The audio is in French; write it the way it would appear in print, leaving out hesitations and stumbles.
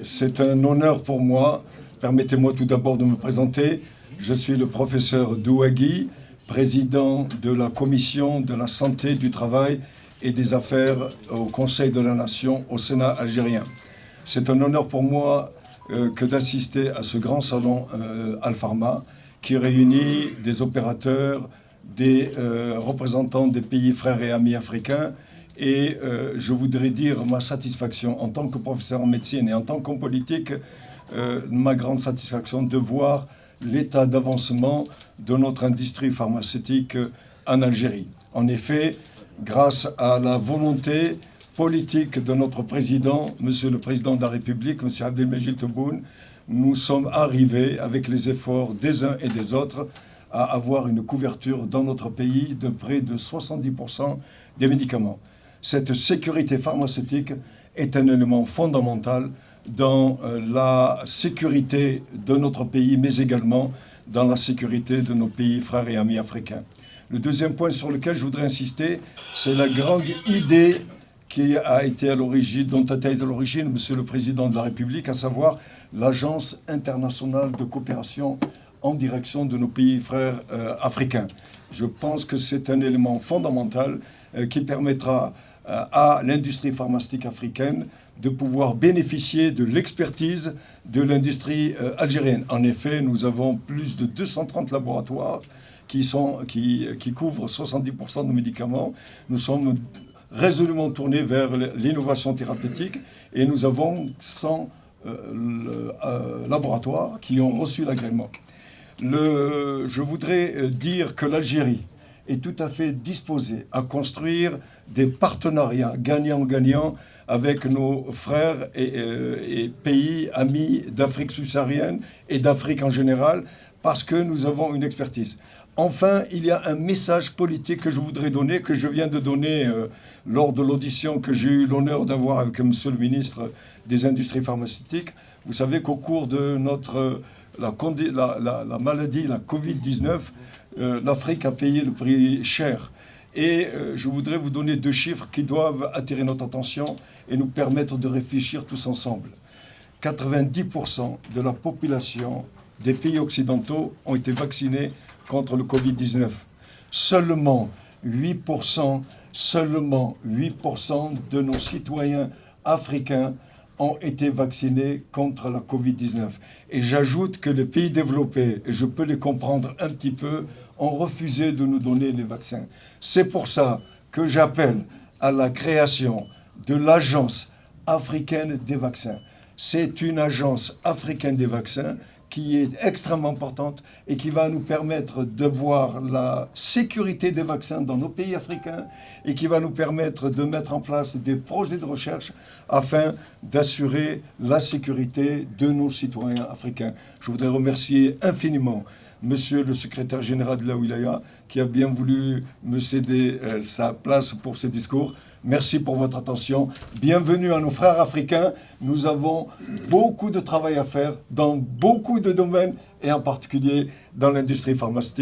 C'est un honneur pour moi. Permettez-moi tout d'abord de me présenter. Je suis le professeur Douagui, président de la Commission de la Santé, du Travail et des Affaires au Conseil de la Nation au Sénat algérien. C'est un honneur pour moi que d'assister à ce grand salon Al-Pharma qui réunit des opérateurs, des représentants des pays frères et amis africains. Et je voudrais dire ma satisfaction en tant que professeur en médecine et en tant qu'homme politique, ma grande satisfaction de voir l'état d'avancement de notre industrie pharmaceutique en Algérie. En effet, grâce à la volonté politique de notre président, Monsieur le Président de la République, Monsieur Abdelmejid Tebboune, nous sommes arrivés, avec les efforts des uns et des autres, à avoir une couverture dans notre pays de près de 70% des médicaments. Cette sécurité pharmaceutique est un élément fondamental dans la sécurité de notre pays, mais également dans la sécurité de nos pays frères et amis africains. Le deuxième point sur lequel je voudrais insister, c'est la grande idée qui a été à l'origine, dont a été à l'origine Monsieur le Président de la République, à savoir l'Agence internationale de coopération en direction de nos pays frères africains. Je pense que c'est un élément fondamental qui permettra à l'industrie pharmaceutique africaine de pouvoir bénéficier de l'expertise de l'industrie algérienne. En effet, nous avons plus de 230 laboratoires qui couvrent 70% de nos médicaments. Nous sommes résolument tournés vers l'innovation thérapeutique et nous avons 100 laboratoires qui ont reçu l'agrément. Je voudrais dire que l'Algérie est tout à fait disposée à construire des partenariats gagnant-gagnant avec nos frères et pays amis d'Afrique subsaharienne et d'Afrique en général, parce que nous avons une expertise. Enfin, il y a un message politique que je voudrais donner, que je viens de donner lors de l'audition que j'ai eu l'honneur d'avoir avec Monsieur le ministre des Industries pharmaceutiques. Vous savez qu'au cours de la maladie, la Covid-19, l'Afrique a payé le prix cher. Et je voudrais vous donner deux chiffres qui doivent attirer notre attention et nous permettre de réfléchir tous ensemble. 90% de la population des pays occidentaux ont été vaccinés contre le Covid-19. Seulement 8% de nos citoyens africains ont été vaccinés contre la Covid-19. Et j'ajoute que les pays développés, et je peux les comprendre un petit peu, ont refusé de nous donner les vaccins. C'est pour ça que j'appelle à la création de l'Agence africaine des vaccins. C'est une agence africaine des vaccins qui est extrêmement importante et qui va nous permettre de voir la sécurité des vaccins dans nos pays africains et qui va nous permettre de mettre en place des projets de recherche afin d'assurer la sécurité de nos citoyens africains. Je voudrais remercier infiniment Monsieur le secrétaire général de la Wilaya qui a bien voulu me céder sa place pour ce discours. Merci pour votre attention. Bienvenue à nos frères africains. Nous avons beaucoup de travail à faire dans beaucoup de domaines et en particulier dans l'industrie pharmaceutique.